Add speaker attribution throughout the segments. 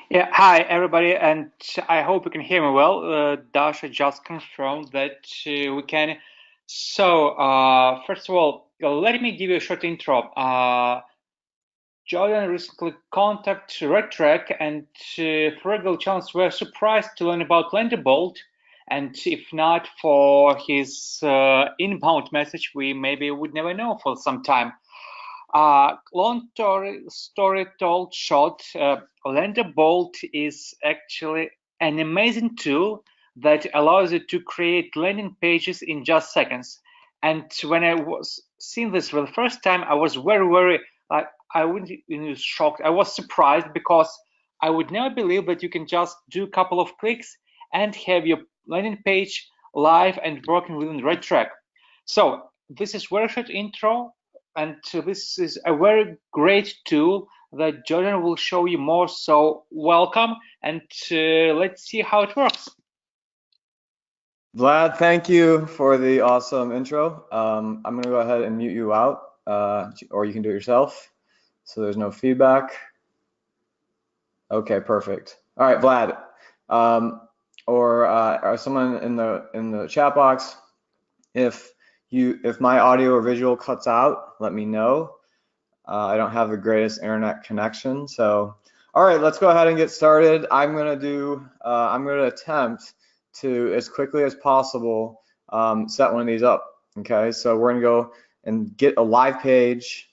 Speaker 1: Yeah, hi everybody, and I hope you can hear me well. Dasha just confirmed that we can. First of all, let me give you a short intro. Jordan recently contacted RedTrack, and for regular chance, we're surprised to learn about LanderBolt. And if not for his inbound message, we maybe would never know for some time. Long story told short, LanderBolt is actually an amazing tool that allows you to create landing pages in just seconds. And when I was seeing this for the first time, I was very, like, I wouldn't even shocked. I was surprised because I would never believe that you can just do a couple of clicks and have your landing page live and working within RedTrack. So this is very short intro, and this is a very great tool that Jordan will show you more. So welcome, and let's see how it works.
Speaker 2: Vlad, thank you for the awesome intro. I'm going to go ahead and mute you out, or you can do it yourself, so there's no feedback. Okay, perfect. All right, Vlad, or someone in the chat box, if my audio or visual cuts out, let me know. I don't have the greatest internet connection, so all right, let's go ahead and get started. I'm gonna attempt to, as quickly as possible, set one of these up. Okay, so we're gonna go and get a live page.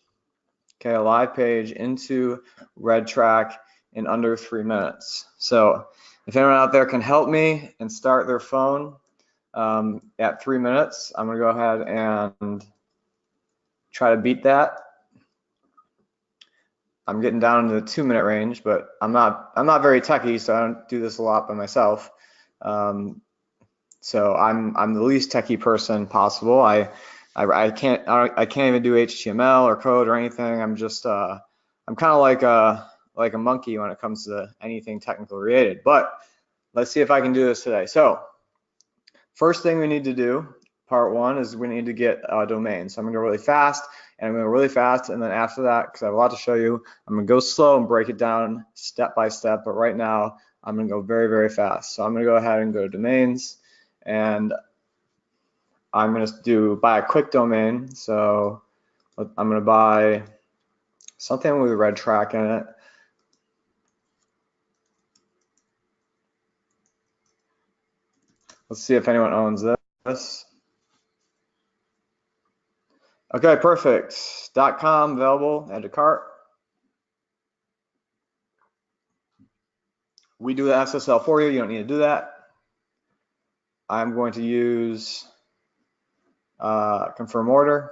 Speaker 2: Okay, a live page into RedTrack in under 3 minutes. So if anyone out there can help me and start their phone at 3 minutes, I'm gonna go ahead and try to beat that. I'm getting down into the 2 minute range, but I'm not very techy, so I don't do this a lot by myself. So I'm the least techy person possible. I can't even do HTML or code or anything. I'm just I'm kind of like a monkey when it comes to anything technical related. But let's see if I can do this today. So first thing we need to do, part one, is we need to get a domain. So I'm gonna go really fast, and I'm gonna go really fast, and then after that, because I have a lot to show you, I'm gonna go slow and break it down step by step. But right now, I'm gonna go very fast. So I'm gonna go ahead and go to domains, and I'm gonna buy a quick domain. So I'm gonna buy something with RedTrack in it. Let's see if anyone owns this. Okay, perfect. .com available, add to cart. We do the SSL for you. You don't need to do that. I'm going to use confirm order,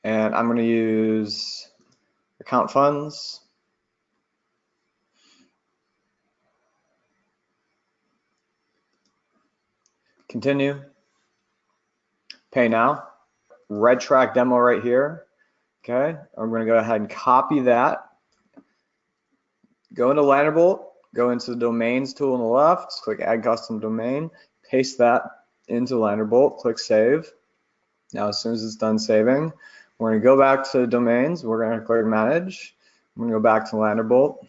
Speaker 2: and I'm going to use account funds. Continue. Pay now. RedTrack demo right here. Okay, I'm going to go ahead and copy that. Go into LanderBolt, go into the domains tool on the left, click add custom domain, paste that into LanderBolt, click save. Now as soon as it's done saving, we're going to go back to domains, we're going to click manage, I'm going to go back to LanderBolt,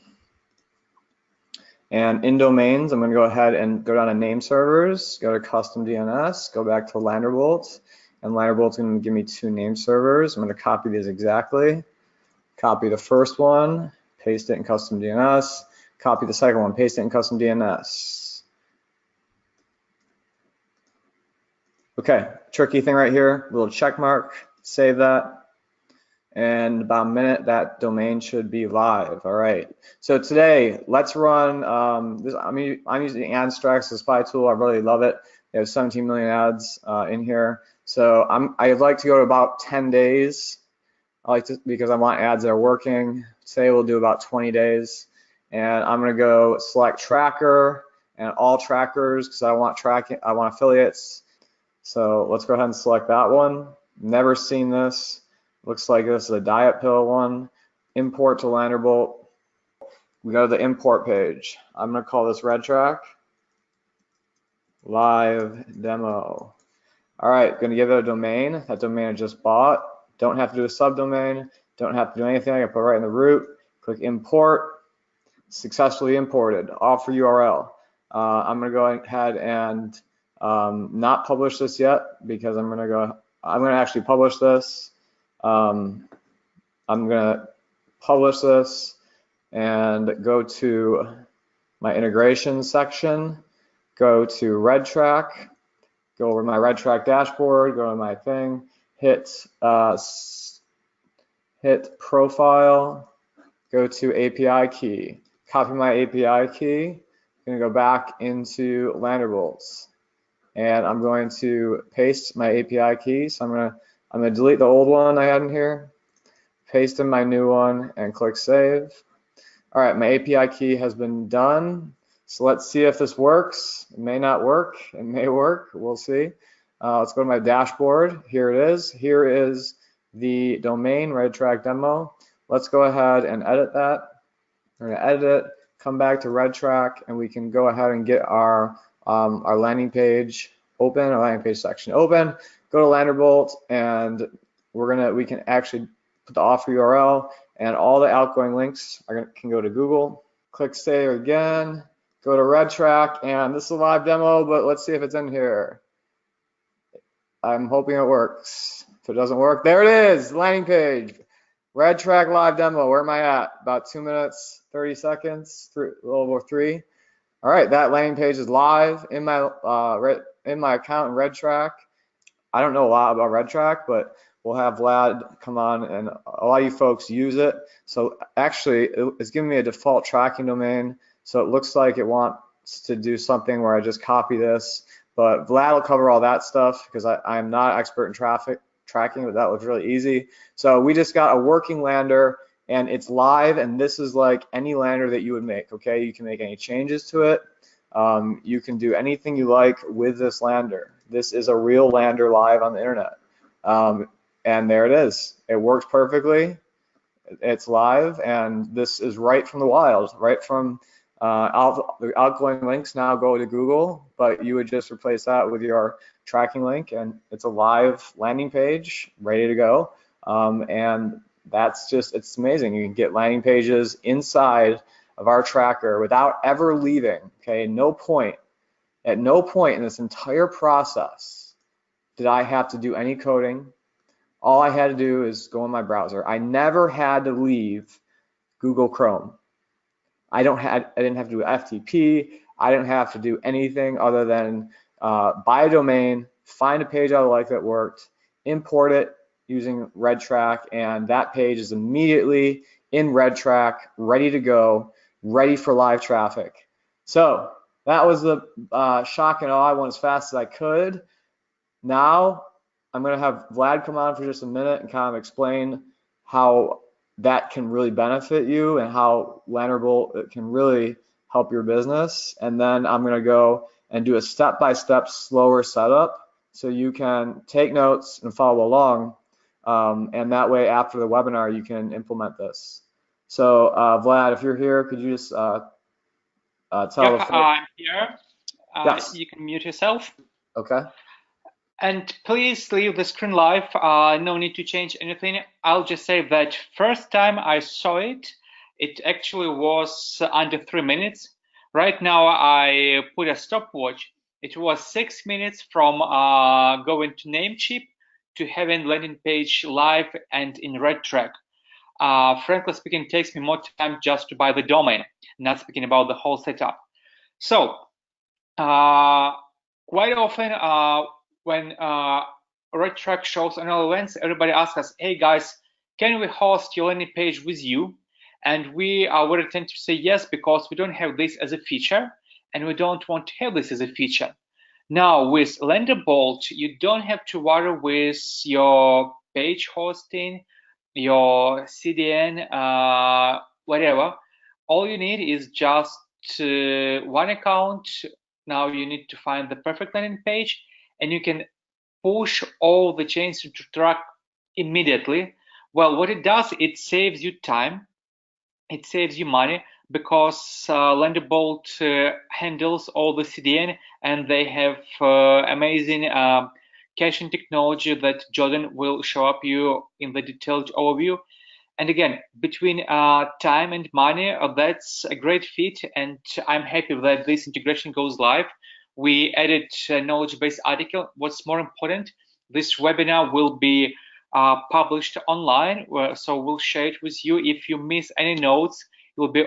Speaker 2: and in domains I'm going to go ahead and go down to name servers, go to custom DNS, go back to LanderBolt, and LanderBolt's going to give me 2 name servers. I'm going to copy these exactly, copy the first one, paste it in custom DNS, copy the second one, paste it in custom DNS. Okay, tricky thing right here, little check mark, save that, and about a minute that domain should be live. All right, so today let's run this. I'm using AdStracks, the spy tool. I really love it. They have 17 million ads in here, so I'd like to go to about 10 days. I like to, because I want ads that are working. Today we'll do about 20 days, and I'm gonna go select tracker and all trackers because I want affiliates. So let's go ahead and select that one. Never seen this. Looks like this is a diet pill one. Import to LanderBolt. We go to the import page. I'm gonna call this RedTrack live demo. All right, gonna give it a domain. That domain I just bought. Don't have to do a subdomain. Don't have to do anything. I can put right in the root. Click import, successfully imported, offer URL. I'm going to go ahead and not publish this yet because I'm going to actually publish this. I'm going to publish this and go to my integration section, go to RedTrack, go over my RedTrack dashboard, go to my thing, hit profile, go to API key, copy my API key. I'm going to go back into LanderBolts, and I'm going to paste my API key. So I'm going to delete the old one I had in here, paste in my new one, and click save. All right, my API key has been done. So let's see if this works. It may not work. It may work. We'll see. Let's go to my dashboard. Here it is. Here is the domain, RedTrack demo. Let's go ahead and edit that. We're going to edit it, come back to RedTrack, and we can go ahead and get our landing page open, our landing page section open. Go to LanderBolt, and we can actually put the offer URL, and all the outgoing links can go to Google. Click save again. Go to RedTrack, and this is a live demo, but let's see if it's in here. I'm hoping it works. If it doesn't work, there it is, landing page. RedTrack live demo. Where am I at? About 2 minutes, 30 seconds, a little over 3. All right, that landing page is live in my account in RedTrack. I don't know a lot about RedTrack, but we'll have Vlad come on, and a lot of you folks use it. So actually, it's giving me a default tracking domain. So it looks like it wants to do something where I just copy this. But Vlad will cover all that stuff because I'm not an expert in tracking, but that looks really easy. So we just got a working lander, and it's live, and this is like any lander that you would make, okay? You can make any changes to it. You can do anything you like with this lander. This is a real lander live on the internet. And there it is. It works perfectly. It's live, and this is right from the wild, right from the outgoing links now go to Google, but you would just replace that with your tracking link, and it's a live landing page ready to go. And that's just, it's amazing. You can get landing pages inside of our tracker without ever leaving, okay? At no point in this entire process did I have to do any coding. All I had to do is go in my browser. I never had to leave Google Chrome. I didn't have to do FTP. I didn't have to do anything other than buy a domain, find a page I like that worked, import it using RedTrack, and that page is immediately in RedTrack, ready to go, ready for live traffic. So that was the shock and awe. I went as fast as I could. Now I'm going to have Vlad come on for just a minute and kind of explain how that can really benefit you and how LanderBolt can really help your business. And then I'm going to go and do a step-by-step slower setup so you can take notes and follow along. And that way, after the webinar, you can implement this. So Vlad, if you're here, could you just tell the
Speaker 1: I'm here.
Speaker 2: Yes.
Speaker 1: You can mute yourself.
Speaker 2: Okay.
Speaker 1: And please leave the screen live. No need to change anything. I'll just say that first time I saw it, it actually was under 3 minutes. Right now I put a stopwatch. It was 6 minutes from going to Namecheap to having landing page live and in RedTrack. Frankly speaking, it takes me more time just to buy the domain, not speaking about the whole setup. So quite often when RedTrack shows annual events, everybody asks us, hey guys, can we host your landing page with you? And we would tend to say yes, because we don't have this as a feature, and we don't want to have this as a feature. Now with LanderBolt, you don't have to worry with your page hosting, your CDN, whatever. All you need is just one account. Now you need to find the perfect landing page, and you can push all the chains into track immediately. Well, what it does, it saves you time, it saves you money, because LanderBolt handles all the CDN, and they have amazing caching technology that Jordan will show up you in the detailed overview. And again, between time and money, that's a great fit, and I'm happy that this integration goes live. We added a knowledge-based article. What's more important, this webinar will be published online, so we'll share it with you. If you miss any notes, you'll be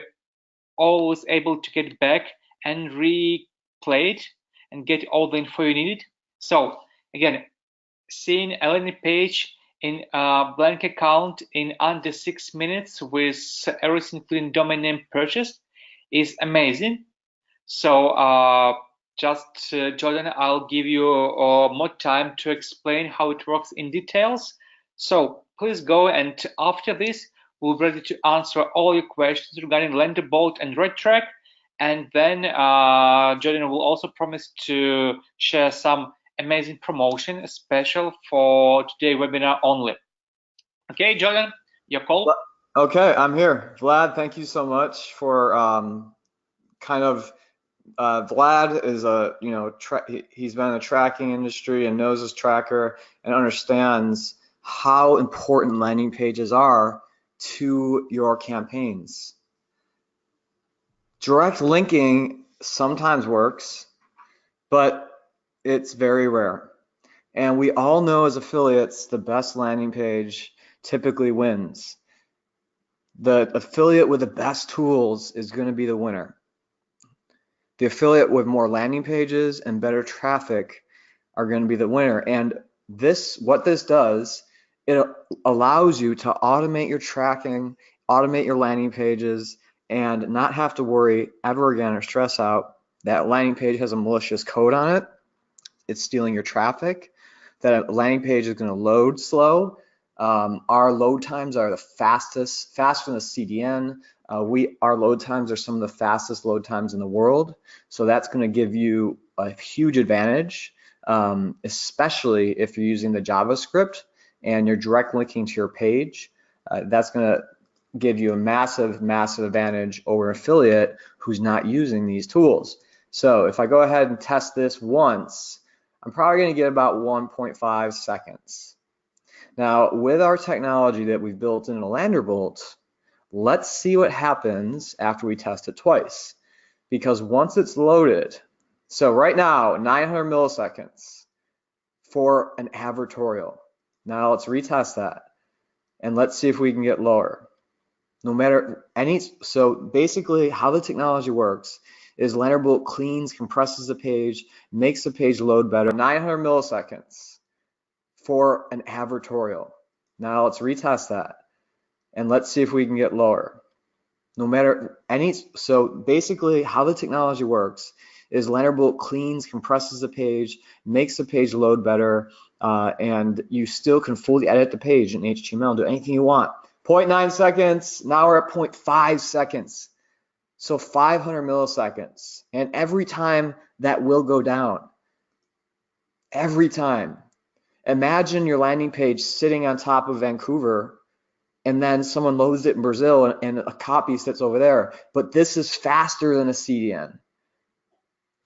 Speaker 1: always able to get back and replay it and get all the info you needed. So again, seeing a landing page in a blank account in under 6 minutes with everything including domain name purchased is amazing. So Jordan, I'll give you more time to explain how it works in details. So please go, and after this, we're ready to answer all your questions regarding LanderBolt and RedTrack. And then Jordan will also promise to share some amazing promotion special for today's webinar only. Okay, Jordan, your call.
Speaker 2: Okay, I'm here. Vlad, thank you so much for Vlad is he's been in the tracking industry and knows his tracker and understands how important landing pages are to your campaigns. Direct linking sometimes works, but it's very rare. And we all know as affiliates, the best landing page typically wins. The affiliate with the best tools is going to be the winner. The affiliate with more landing pages and better traffic are going to be the winner. And what this does, it allows you to automate your tracking, automate your landing pages, and not have to worry ever again or stress out that landing page has a malicious code on it. It's stealing your traffic. That a landing page is going to load slow. Our load times are the faster than the CDN. Our load times are some of the fastest load times in the world. So that's going to give you a huge advantage, especially if you're using the JavaScript and you're direct linking to your page. That's going to give you a massive, massive advantage over an affiliate who's not using these tools. So if I go ahead and test this once, I'm probably going to get about 1.5 seconds. Now, with our technology that we've built into LanderBolt, let's see what happens after we test it twice. Because once it's loaded, so right now, 900 milliseconds for an advertorial. Now let's retest that, and let's see if we can get lower. So basically how the technology works is LanderBolt cleans, compresses the page, makes the page load better. 900 milliseconds for an advertorial. Now let's retest that, and let's see if we can get lower. So basically how the technology works is LanderBolt cleans, compresses the page, makes the page load better, and you still can fully edit the page in HTML and do anything you want. 0.9 seconds, now we're at 0.5 seconds. So 500 milliseconds, and every time that will go down. Every time. Imagine your landing page sitting on top of Vancouver, and then someone loads it in Brazil and a copy sits over there. But this is faster than a CDN.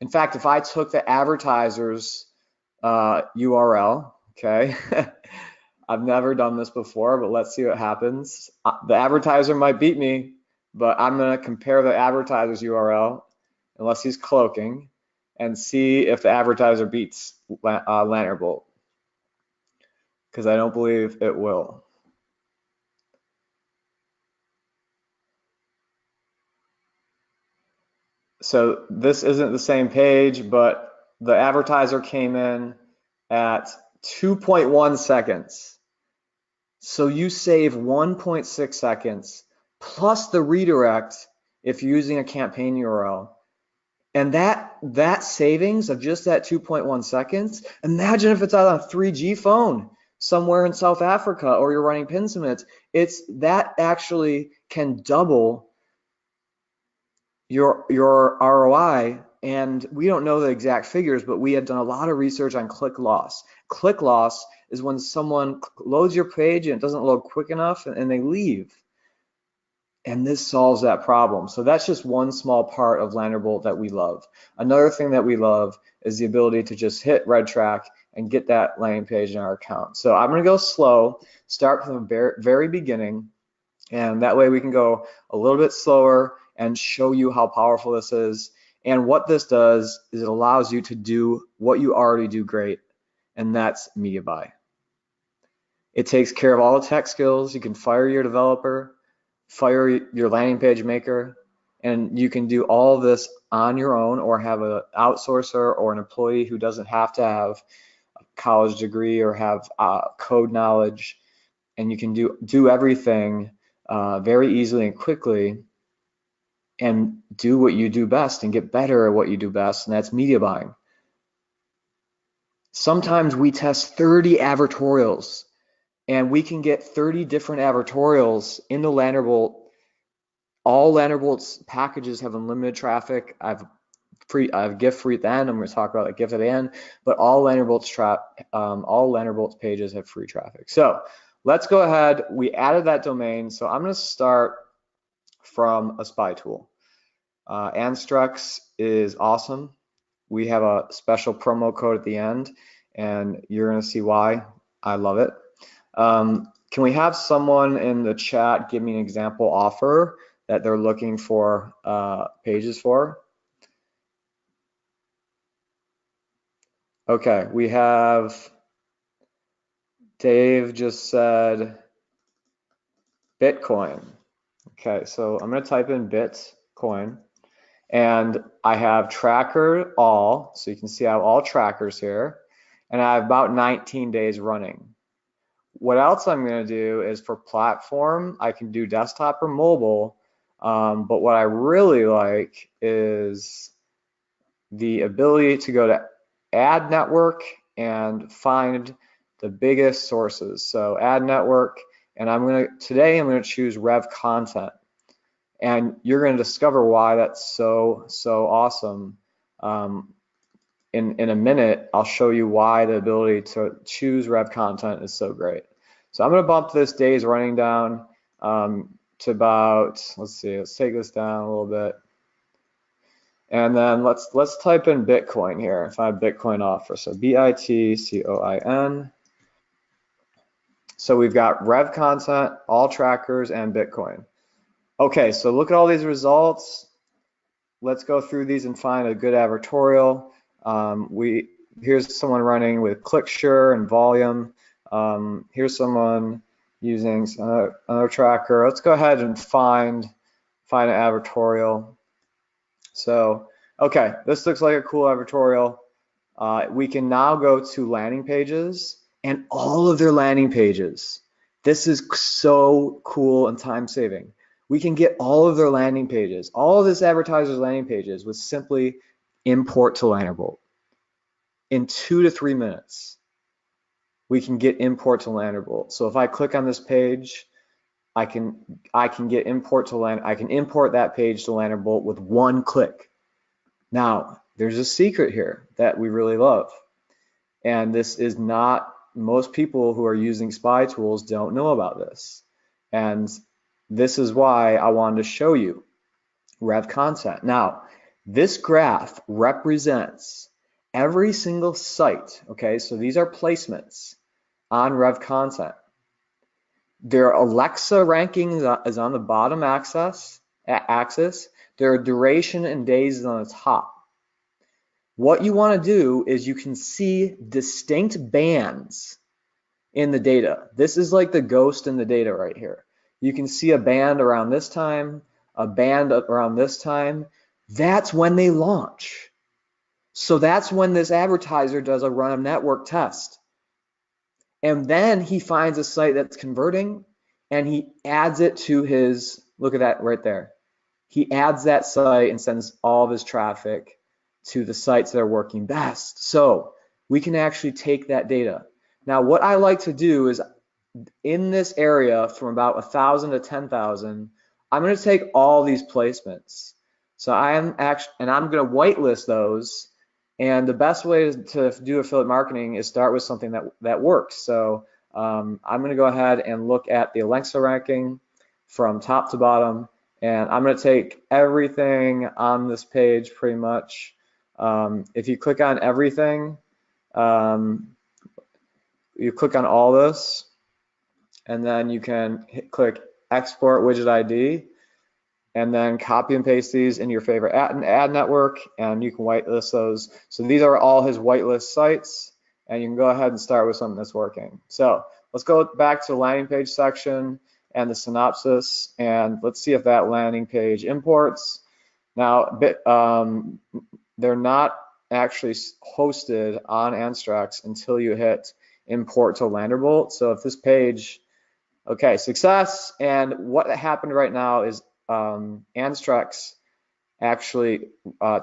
Speaker 2: In fact, if I took the advertiser's URL, okay, I've never done this before, but let's see what happens. The advertiser might beat me, but I'm going to compare the advertiser's URL, unless he's cloaking, and see if the advertiser beats LanderBolt, because I don't believe it will. So this isn't the same page, but the advertiser came in at 2.1 seconds. So you save 1.6 seconds plus the redirect if you're using a campaign URL. And that savings of just that 2.1 seconds, imagine if it's on a 3G phone somewhere in South Africa, or you're running pin submits. That actually can double your ROI, and we don't know the exact figures, but we have done a lot of research on click loss. Click loss is when someone loads your page and it doesn't load quick enough and they leave. And this solves that problem. So that's just one small part of LanderBolt that we love. Another thing that we love is the ability to just hit RedTrack and get that landing page in our account. So I'm going to go slow, start from the very beginning. And that way we can go a little bit slower and show you how powerful this is. And what this does is it allows you to do what you already do great, and that's media buy. It takes care of all the tech skills. You can fire your developer, fire your landing page maker, and you can do all of this on your own or have an outsourcer or an employee who doesn't have to have a college degree or have code knowledge, and you can do everything very easily and quickly and do what you do best and get better at what you do best, and that's media buying. Sometimes we test 30 advertorials, and we can get 30 different advertorials in the LanderBolt. All LanderBolt's packages have unlimited traffic. I've gift free at the end. I'm going to talk about a gift at the end, but all LanderBolt's pages have free traffic. So let's go ahead. We added that domain, so I'm going to start from a spy tool. Anstrux is awesome. We have a special promo code at the end, and you're going to see why I love it. Can we have someone in the chat give me an example offer that they're looking for pages for? Okay, we have Dave just said Bitcoin. Okay, so I'm going to type in Bitcoin, and I have tracker all, so you can see I have all trackers here, and I have about 19 days running. What else I'm going to do is for platform, I can do desktop or mobile, but what I really like is the ability to go to ad network and find the biggest sources. So ad network, and today I'm going to choose Rev Content, and you're going to discover why that's so awesome. In a minute, I'll show you why the ability to choose Rev Content is so great. So I'm going to bump this days running down to about, let's take this down a little bit. And then let's type in Bitcoin here and find Bitcoin offer. So Bitcoin. So we've got Rev Content, all trackers, and Bitcoin. Okay, so look at all these results. Let's go through these and find a good advertorial. Here's someone running with ClickSure and volume. Here's someone using another tracker. Let's go ahead and find an advertorial. So, okay, this looks like a cool advertorial. We can now go to landing pages and all of their landing pages. This is so cool and time saving. We can get all of their landing pages, all of this advertiser's landing pages with simply import to LanderBolt. In 2 to 3 minutes, we can get import to LanderBolt. So if I click on this page, I can get import to I can import that page to LanderBolt with one click. Now, there's a secret here that we really love, and this is not, most people who are using spy tools don't know about this, and this is why I wanted to show you Rev Content. Now, this graph represents every single site, okay? So these are placements on Rev Content. Their Alexa ranking is on the bottom axis. Their duration and days is on the top. What you want to do is you can see distinct bands in the data. This is like the ghost in the data right here. You can see a band around this time, a band around this time. That's when they launch. So that's when this advertiser does a run network test. And then he finds a site that's converting and he adds it to his, look at that right there. He adds that site and sends all of his traffic to the sites that are working best. So we can actually take that data. Now, what I like to do is in this area from about 1,000 to 10,000, I'm going to take all these placements. So I'm going to whitelist those. And the best way to do affiliate marketing is start with something that works. So I'm going to go ahead and look at the Alexa ranking from top to bottom, and I'm going to take everything on this page pretty much. If you click on everything, you click on all this, and then you can click export widget ID, and then copy and paste these into your favorite ad network, and you can whitelist those. So these are all his whitelist sites, and you can go ahead and start with something that's working. So let's go back to the landing page section and the synopsis, and let's see if that landing page imports. Now, they're not actually hosted on Anstrax until you hit import to LanderBolt. So if this page, okay, success, and what happened right now is Anstrax actually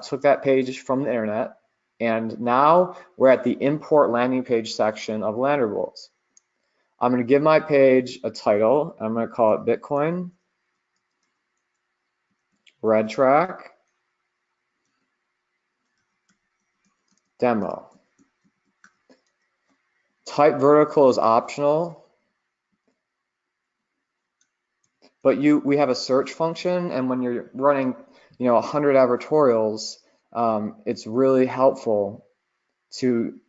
Speaker 2: took that page from the internet, and now we're at the import landing page section of LanderBolt. I'm going to give my page a title. I'm going to call it Bitcoin RedTrack Demo. Type vertical is optional, but we have a search function, and when you're running 100 advertorials, it's really helpful to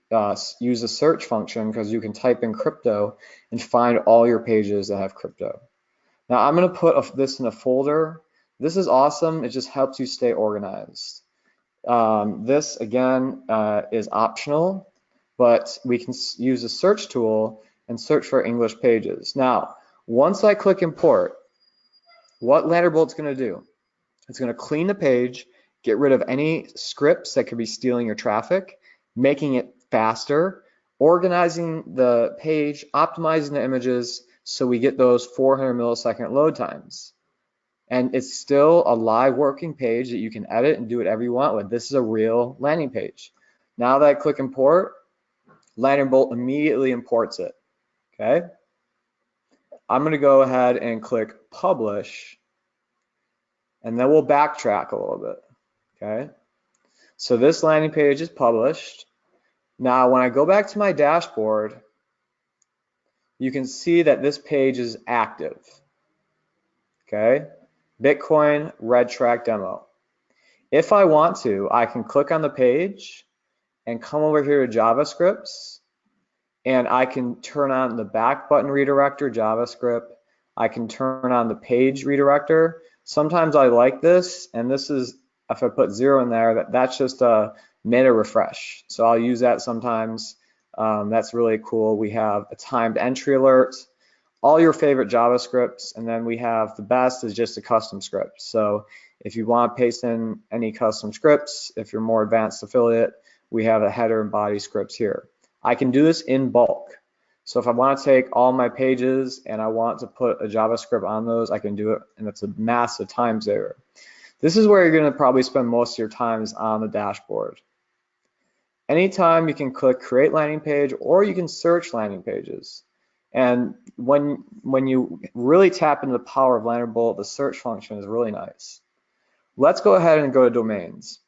Speaker 2: use a search function, because you can type in crypto and find all your pages that have crypto. Now I'm going to put this in a folder. This is awesome. It just helps you stay organized. This again is optional, but we can use a search tool and search for English pages. Now, once I click import, what LanderBolt's going to do, it's going to clean the page, get rid of any scripts that could be stealing your traffic, making it faster, organizing the page, optimizing the images so we get those 400 millisecond load times. And it's still a live working page that you can edit and do whatever you want with. This is a real landing page. Now that I click import, LanderBolt immediately imports it. Okay. I'm going to go ahead and click publish, and then we'll backtrack a little bit. Okay. So this landing page is published. Now, when I go back to my dashboard, you can see that this page is active. Okay. Bitcoin RedTrack Demo. If I want to, I can click on the page and come over here to JavaScripts, and I can turn on the back button redirector, JavaScript. I can turn on the page redirector. Sometimes I like this, and this is, if I put 0 in there, that's just a meta refresh. So I'll use that sometimes. That's really cool. We have a timed entry alert, all your favorite JavaScripts, and then we have the best is just a custom script. So if you want to paste in any custom scripts, if you're more advanced affiliate, we have a header and body scripts here. I can do this in bulk. So if I want to take all my pages and I want to put a JavaScript on those, I can do it, and it's a massive time saver. This is where you're going to probably spend most of your time, is on the dashboard. Anytime you can click create landing page, or you can search landing pages. And when you really tap into the power of LanderBolt, the search function is really nice. Let's go ahead and go to domains.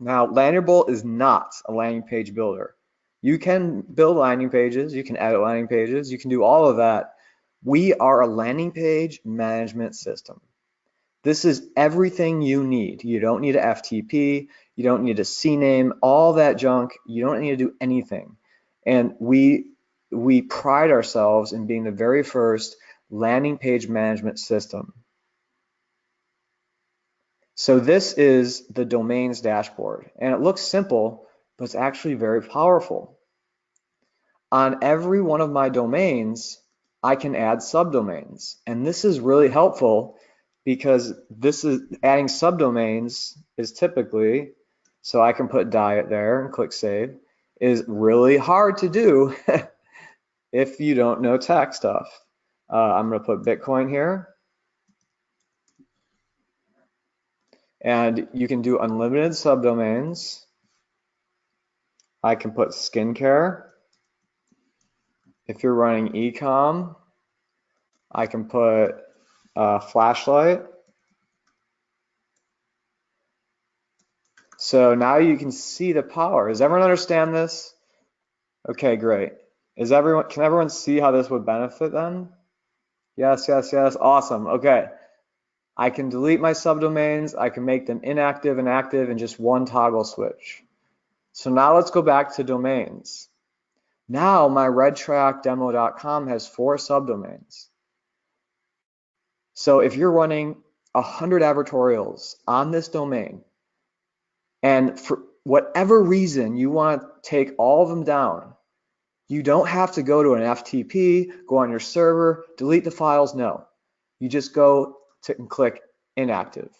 Speaker 2: Now, LanderBolt is not a landing page builder. You can build landing pages, you can edit landing pages, you can do all of that. We are a landing page management system. This is everything you need. You don't need a FTP, you don't need a CNAME, all that junk. You don't need to do anything. And we pride ourselves in being the very first landing page management system. So this is the domains dashboard, and it looks simple, but it's actually very powerful. On every one of my domains, I can add subdomains, and this is really helpful because adding subdomains is typically, so I can put diet there and click save, is really hard to do if you don't know tech stuff. I'm going to put Bitcoin here. And you can do unlimited subdomains. I can put skincare. If you're running e-com, I can put flashlight. So now you can see the power. Does everyone understand this? Okay, great. Can everyone see how this would benefit them? Yes, yes, yes. Awesome. Okay. I can delete my subdomains. I can make them inactive and active in just one toggle switch. So now let's go back to domains. Now my redtrackdemo.com has 4 subdomains. So if you're running 100 advertorials on this domain, and for whatever reason you want to take all of them down, you don't have to go to an FTP, go on your server, delete the files. No, you just go to and click inactive.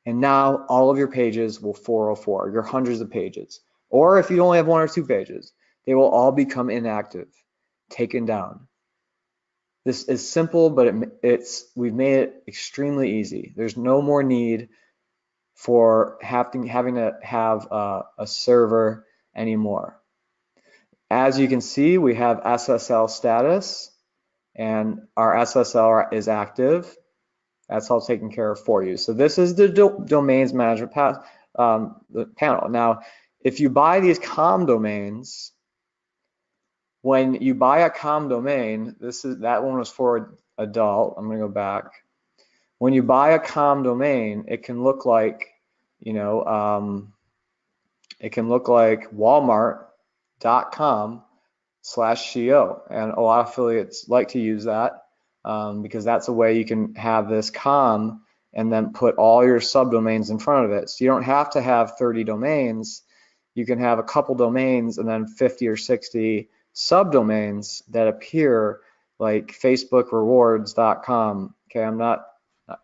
Speaker 2: And now all of your pages will 404, your hundreds of pages. Or if you only have 1 or 2 pages, they will all become inactive, taken down. This is simple, but we've made it extremely easy. There's no more need for having to have a server anymore. As you can see, we have SSL status, and our SSL is active. That's all taken care of for you. So this is the domains management panel. Now, if you buy these com domains, when you buy a com domain, that one was for adult. I'm going to go back. When you buy a com domain, it can look like, it can look like Walmart.com/co, and a lot of affiliates like to use that because that's a way you can have this com and then put all your subdomains in front of it. So you don't have to have 30 domains. You can have a couple domains and then 50 or 60 subdomains that appear like facebookrewards.com. Okay,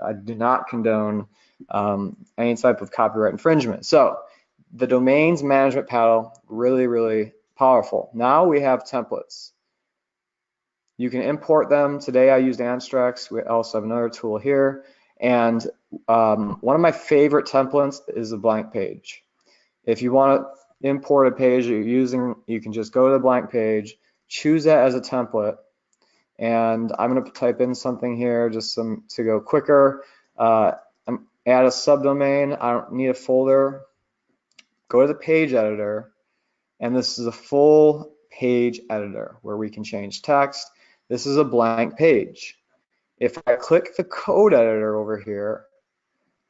Speaker 2: I do not condone any type of copyright infringement. So the domains management panel, really, really powerful. Now we have templates. You can import them. Today I used Anstrax. We also have another tool here. And one of my favorite templates is a blank page. If you want to import a page that you're using, you can just go to the blank page, choose that as a template, and I'm going to type in something here just to go quicker. Add a subdomain. I don't need a folder. Go to the page editor, and this is a full page editor where we can change text. This is a blank page. If I click the code editor over here,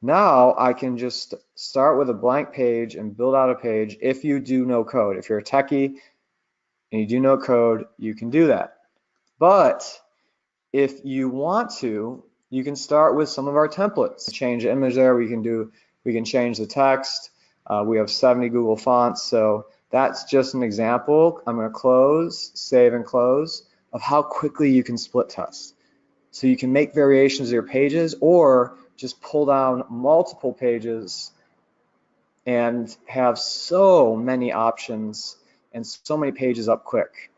Speaker 2: now I can just start with a blank page and build out a page if you do know code. If you're a techie and you do know code, you can do that. But if you want to, you can start with some of our templates. Change the image there, we can change the text. We have 70 Google fonts, so that's just an example. I'm going to close, save and close, of how quickly you can split test. So you can make variations of your pages or just pull down multiple pages and have so many options and so many pages up quick.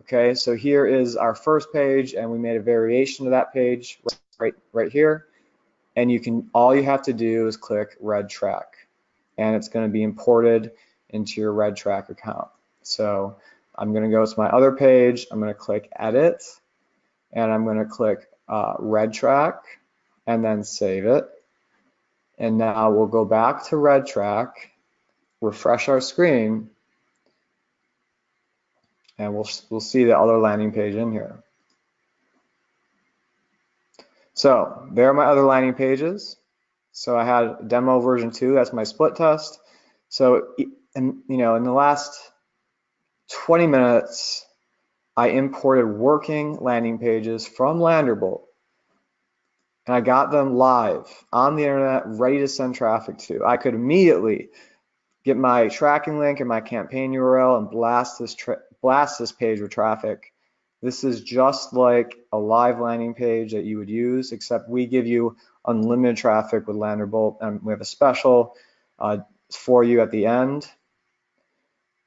Speaker 2: Okay, so here is our first page, and we made a variation of that page right here. And all you have to do is click RedTrack, and it's going to be imported into your RedTrack account. So I'm going to go to my other page. I'm going to click Edit, and I'm going to click RedTrack, and then save it. And now we'll go back to RedTrack, refresh our screen, and we'll see the other landing page in here. So there are my other landing pages. So I had demo version 2, that's my split test. So in the last 20 minutes, I imported working landing pages from LanderBolt, and I got them live on the internet, ready to send traffic to. I could immediately get my tracking link and my campaign URL and blast this page with traffic. This is just like a live landing page that you would use, except we give you unlimited traffic with LanderBolt, and we have a special for you at the end.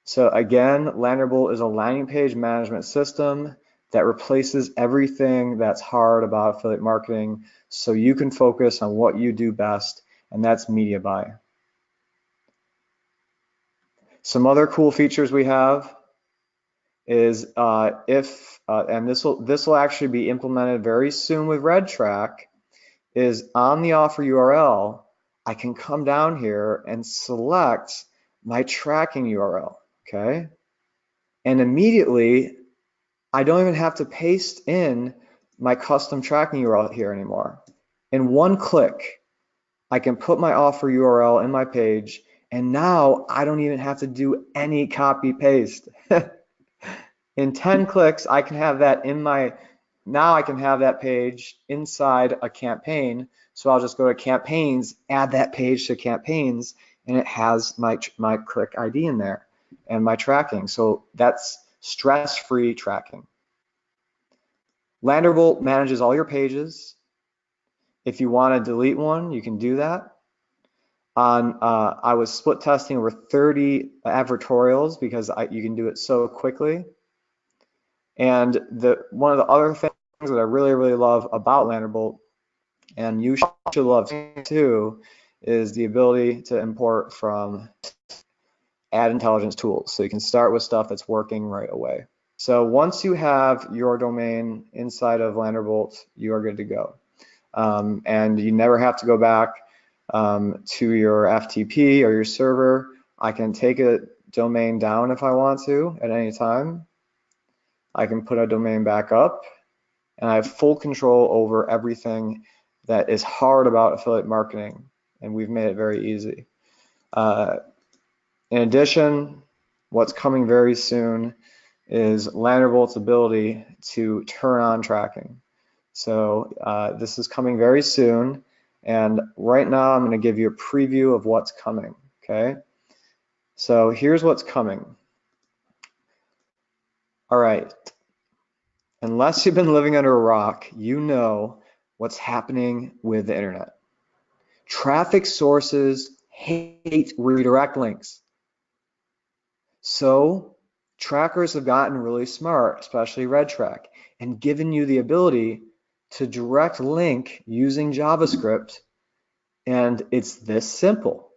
Speaker 2: So again, LanderBolt is a landing page management system that replaces everything that's hard about affiliate marketing, so you can focus on what you do best, and that's media buy. Some other cool features we have is and this will actually be implemented very soon with RedTrack, is on the offer URL, I can come down here and select my tracking URL, okay? And immediately, I don't even have to paste in my custom tracking URL here anymore. In one click, I can put my offer URL in my page, and now I don't even have to do any copy paste. In 10 clicks, I can have that in my now I can have that page inside a campaign. So I'll just go to campaigns, add that page to campaigns, and it has my click ID in there and my tracking. So that's stress-free tracking. LanderBolt manages all your pages. If you want to delete one, you can do that. I was split testing over 30 advertorials because you can do it so quickly. And one of the other things that I really love about LanderBolt, and you should love too, is the ability to import from ad intelligence tools. So you can start with stuff that's working right away. So once you have your domain inside of LanderBolt, you are good to go. And you never have to go back to your FTP or your server. I can take a domain down if I want to at any time. I can put a domain back up, and I have full control over everything that is hard about affiliate marketing, and we've made it very easy. In addition, what's coming very soon is LanderBolt's ability to turn on tracking. So this is coming very soon, and right now I'm going to give you a preview of what's coming, okay? So here's what's coming. All right, unless you've been living under a rock, you know what's happening with the internet. Traffic sources hate redirect links. So trackers have gotten really smart, especially RedTrack, and given you the ability to direct link using JavaScript, and it's this simple.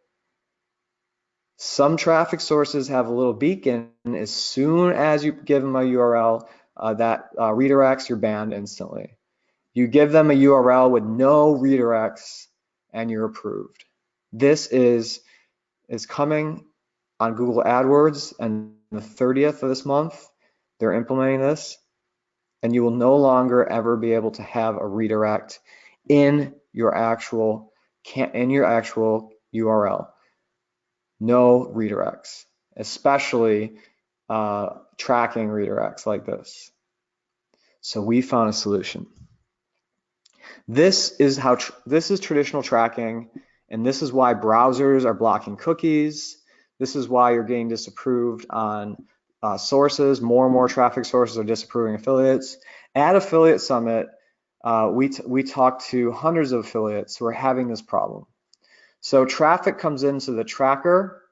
Speaker 2: Some traffic sources have a little beacon. As soon as you give them a URL that redirects, you're banned instantly. You give them a URL with no redirects and you're approved. This is coming on Google AdWords, and the 30th of this month, they're implementing this, and you will no longer ever be able to have a redirect in your actual URL. No redirects, especially tracking redirects like this. So we found a solution. This is traditional tracking, and this is why browsers are blocking cookies. This is why you're getting disapproved on sources. More and more traffic sources are disapproving affiliates. At Affiliate Summit, we talked to hundreds of affiliates who are having this problem. So traffic comes into the tracker,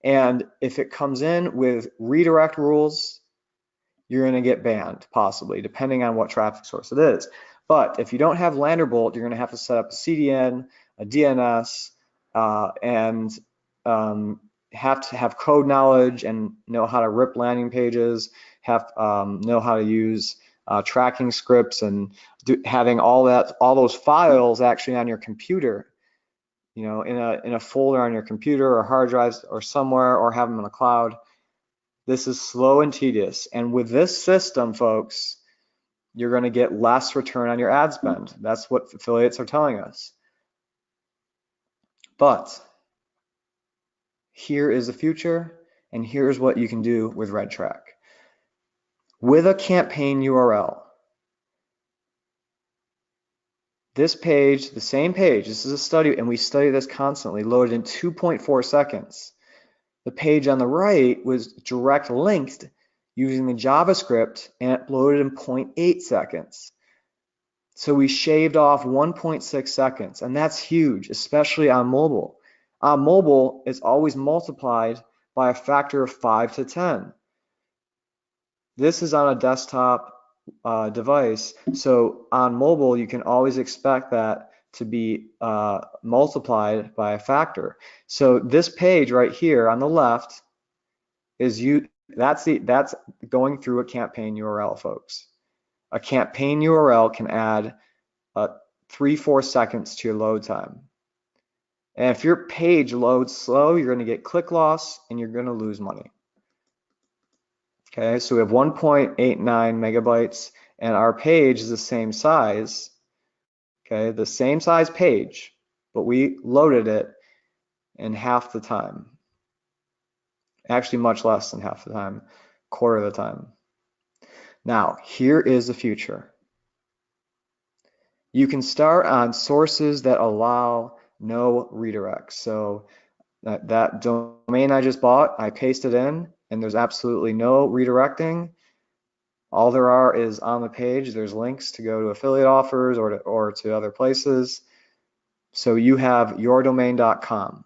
Speaker 2: and if it comes in with redirect rules, you're going to get banned, possibly, depending on what traffic source it is. But if you don't have LanderBolt, you're going to have to set up a CDN, a DNS, and have to have code knowledge and know how to rip landing pages, know how to use tracking scripts, and having all those files actually on your computer, you know, in a folder on your computer or hard drives or somewhere, or have them in the cloud. This is slow and tedious. And with this system, folks, you're going to get less return on your ad spend. That's what affiliates are telling us. But here is the future, and here's what you can do with RedTrack. With a campaign URL, this page, the same page, this is a study, and we study this constantly, loaded in 2.4 seconds. The page on the right was direct linked using the JavaScript, and it loaded in 0.8 seconds. So we shaved off 1.6 seconds, and that's huge, especially on mobile. On mobile, it's always multiplied by a factor of 5 to 10. This is on a desktop device, so on mobile, you can always expect that to be multiplied by a factor. So this page right here on the left is that's going through a campaign URL, folks. A campaign URL can add 3-4 seconds to your load time. And if your page loads slow, you're going to get click loss and you're going to lose money. Okay, so we have 1.89 megabytes, and our page is the same size. Okay, the same size page, but we loaded it in half the time. Actually, much less than half the time, quarter of the time. Now, here is the future. You can start on sources that allow no redirects. So that domain I just bought, I pasted in, and there's absolutely no redirecting. All there are is on the page, there's links to go to affiliate offers or to other places. So you have yourdomain.com.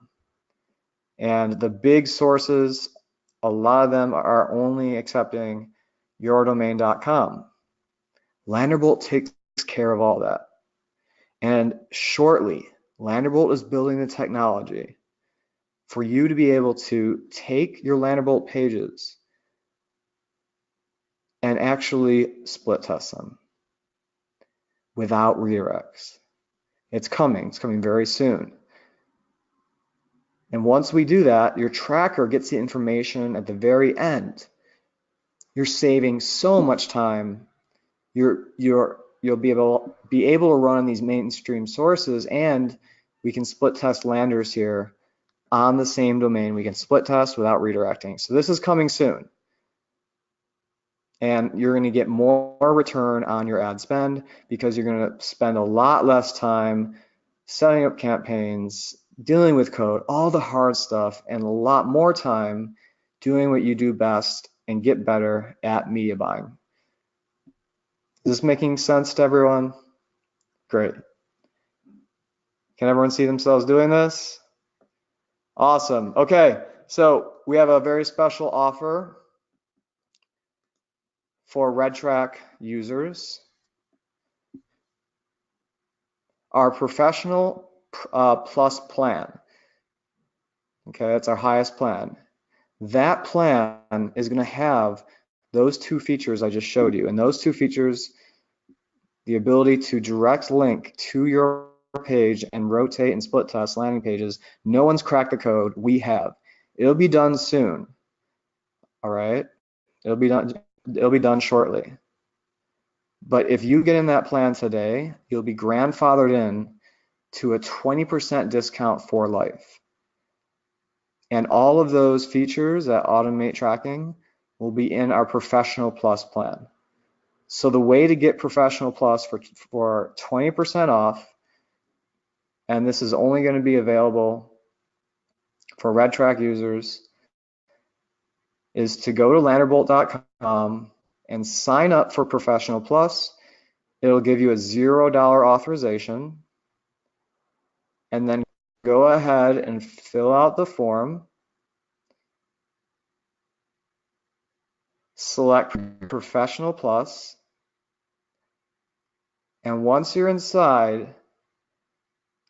Speaker 2: And the big sources, a lot of them are only accepting yourdomain.com. LanderBolt takes care of all that. And shortly, LanderBolt is building the technology for you to be able to take your LanderBolt pages and actually split test them without redirects. It's coming very soon. And once we do that, your tracker gets the information at the very end. You're saving so much time. You'll be able to run these mainstream sources, and we can split test landers here on the same domain. We can split test without redirecting. So this is coming soon. And you're going to get more return on your ad spend because you're going to spend a lot less time setting up campaigns, dealing with code, all the hard stuff, and a lot more time doing what you do best and get better at media buying. Is this making sense to everyone? Great. Can everyone see themselves doing this? Awesome. Okay, so we have a very special offer for RedTrack users. Our professional plus plan. Okay, that's our highest plan. That plan is going to have those two features I just showed you. And those two features, the ability to direct link to your page and rotate and split test landing pages. No one's cracked the code. We have. It'll be done soon. All right. It'll be done shortly. But if you get in that plan today, you'll be grandfathered in to a 20% discount for life. And all of those features that automate tracking will be in our Professional Plus plan. So the way to get Professional Plus for 20% off, and this is only going to be available for RedTrack users, is to go to LanderBolt.com and sign up for Professional Plus. It'll give you a $0 authorization, and then go ahead and fill out the form. Select Professional Plus, and once you're inside,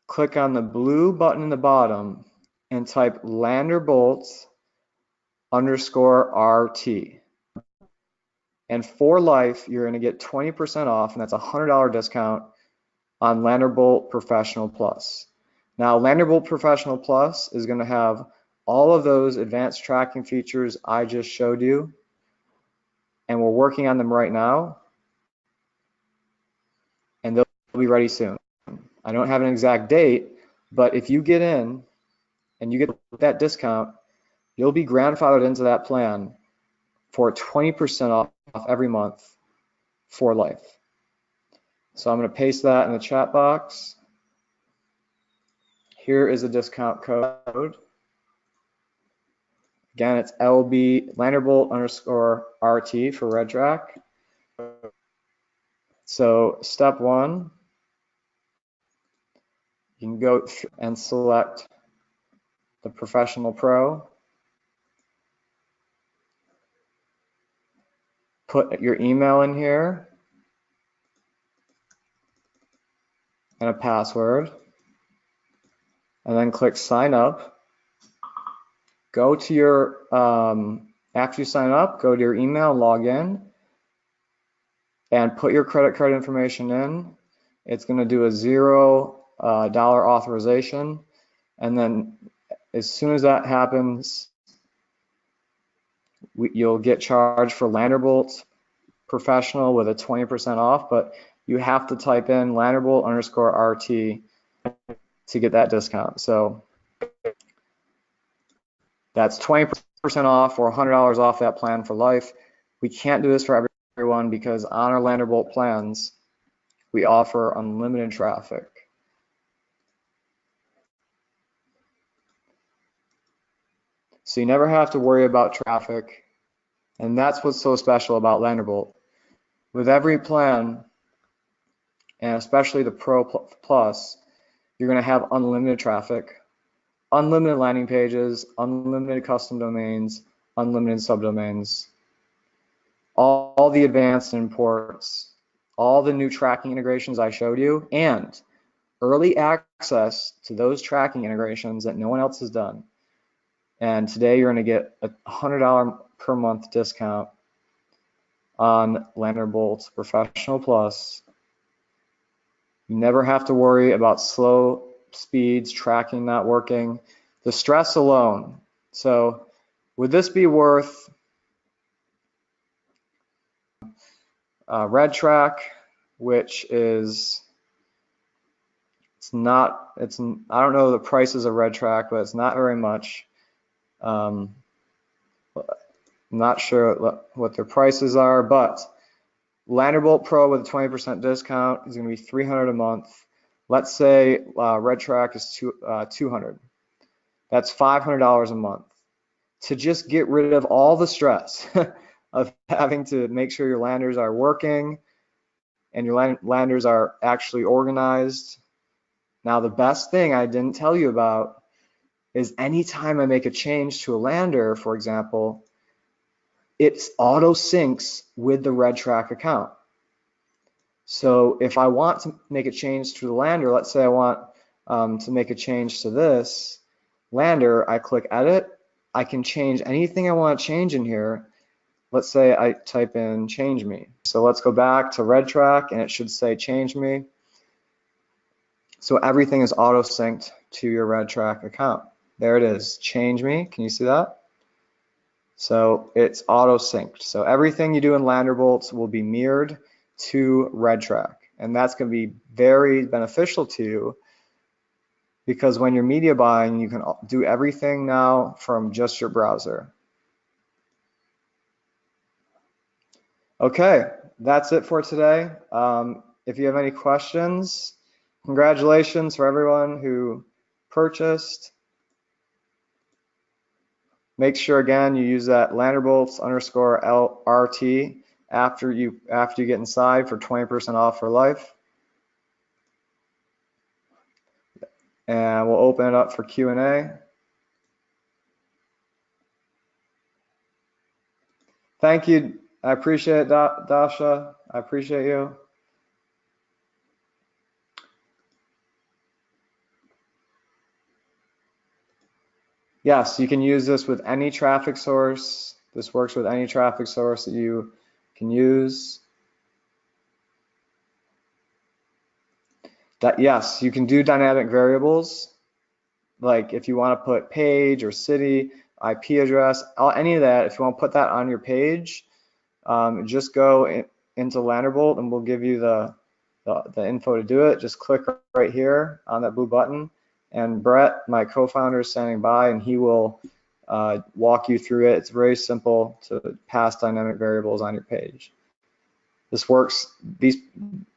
Speaker 2: click on the blue button in the bottom and type LanderBolt _RT. And for life, you're going to get 20% off, and that's a $100 discount on LanderBolt Professional Plus. Now, LanderBolt Professional Plus is going to have all of those advanced tracking features I just showed you, and we're working on them right now, and they'll be ready soon. I don't have an exact date, but if you get in and you get that discount, you'll be grandfathered into that plan for 20% off every month for life. So I'm going to paste that in the chat box. Here is a discount code. Again, it's LB LanderBolt _RT for RedTrack. So step one, you can go and select the Professional Pro. Put your email in here and a password, and then click sign up. Go to your, after you sign up, go to your email, log in, and put your credit card information in. It's going to do a $0 authorization, and then as soon as that happens, you'll get charged for LanderBolt Professional with a 20% off, but you have to type in LanderBolt _RT to get that discount. So that's 20% off or $100 off that plan for life. We can't do this for everyone because on our LanderBolt plans, we offer unlimited traffic. So you never have to worry about traffic. And that's what's so special about LanderBolt. With every plan, and especially the Pro Plus, you're going to have unlimited traffic, unlimited landing pages, unlimited custom domains, unlimited subdomains, all the advanced imports, all the new tracking integrations I showed you, and early access to those tracking integrations that no one else has done. And today you're going to get a $100 per month discount on LanderBolt Professional Plus. You never have to worry about slow speeds, tracking not working, the stress alone. So would this be worth RedTrack, which is, I don't know the prices of RedTrack, but it's not very much. I'm not sure what their prices are, but LanderBolt Pro with a 20% discount is going to be $300 a month. Let's say RedTrack is $200. That's $500 a month to just get rid of all the stress of having to make sure your landers are working and your landers are actually organized. Now, the best thing I didn't tell you about is anytime I make a change to a lander, for example, it auto syncs with the RedTrack account. So if I want to make a change to the lander, let's say I want to make a change to this lander, I click edit. I can change anything I want to change in here. Let's say I type in change me. So let's go back to RedTrack and it should say change me. So everything is auto synced to your RedTrack account. There it is, change me. Can you see that? So it's auto synced. So everything you do in LanderBolt will be mirrored to RedTrack. And that's going to be very beneficial to you because when you're media buying, you can do everything now from just your browser. Okay, that's it for today. If you have any questions, congratulations for everyone who purchased. Make sure again you use that LanderBolts_LRT after you get inside for 20% off for life. And we'll open it up for Q&A. Thank you. I appreciate it, Dasha. I appreciate you. Yes, you can use this with any traffic source. This works with any traffic source that you can use. Yes, you can do dynamic variables. Like if you want to put page or city, IP address, any of that, if you want to put that on your page, just go into LanderBolt and we'll give you the info to do it. Just click right here on that blue button. And Brett, my co-founder, is standing by and he will walk you through it. It's very simple to pass dynamic variables on your page. This works,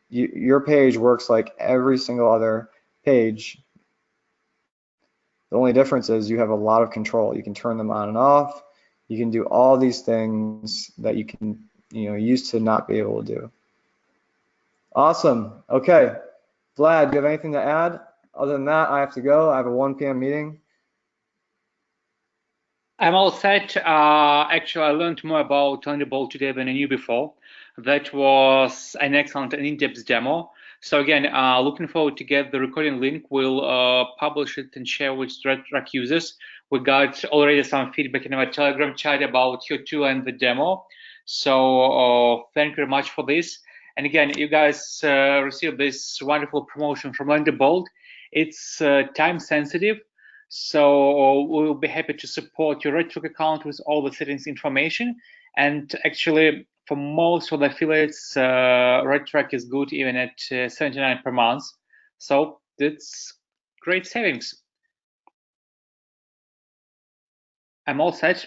Speaker 2: your page works like every single other page. The only difference is you have a lot of control. You can turn them on and off. You can do all these things that you can, used to not be able to do. Awesome. Okay. Vlad, do you have anything to add? Other than that, I have to go. I have a 1 p.m. meeting.
Speaker 1: I'm all set. Actually, I learned more about LanderBolt today than I knew before. That was an excellent and in-depth demo. So again, looking forward to get the recording link. We'll publish it and share with RedTrack users. We got already some feedback in our Telegram chat about your tool and the demo. So thank you very much for this. And again, you guys received this wonderful promotion from LanderBolt. It's time sensitive. So we'll be happy to support your RedTrack account with all the settings information. And actually, for most of the affiliates, RedTrack is good even at $79 per month. So that's great savings. I'm all set.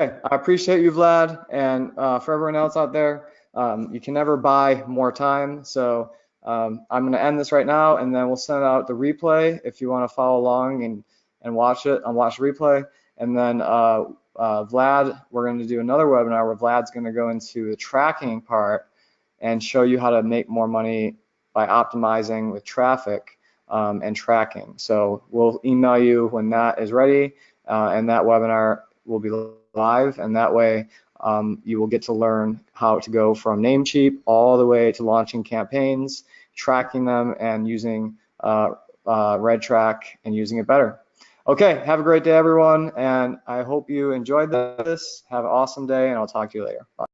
Speaker 2: Okay, I appreciate you, Vlad, and for everyone else out there, You can never buy more time. So I'm going to end this right now, and then we'll send out the replay if you want to follow along and watch it and watch the replay. And then Vlad, we're going to do another webinar where Vlad's going to go into the tracking part and show you how to make more money by optimizing with traffic and tracking. So we'll email you when that is ready, and that webinar will be live, and that way you will get to learn how to go from Namecheap all the way to launching campaigns, tracking them, and using RedTrack and using it better. Okay, have a great day, everyone, and I hope you enjoyed this. Have an awesome day, and I'll talk to you later. Bye.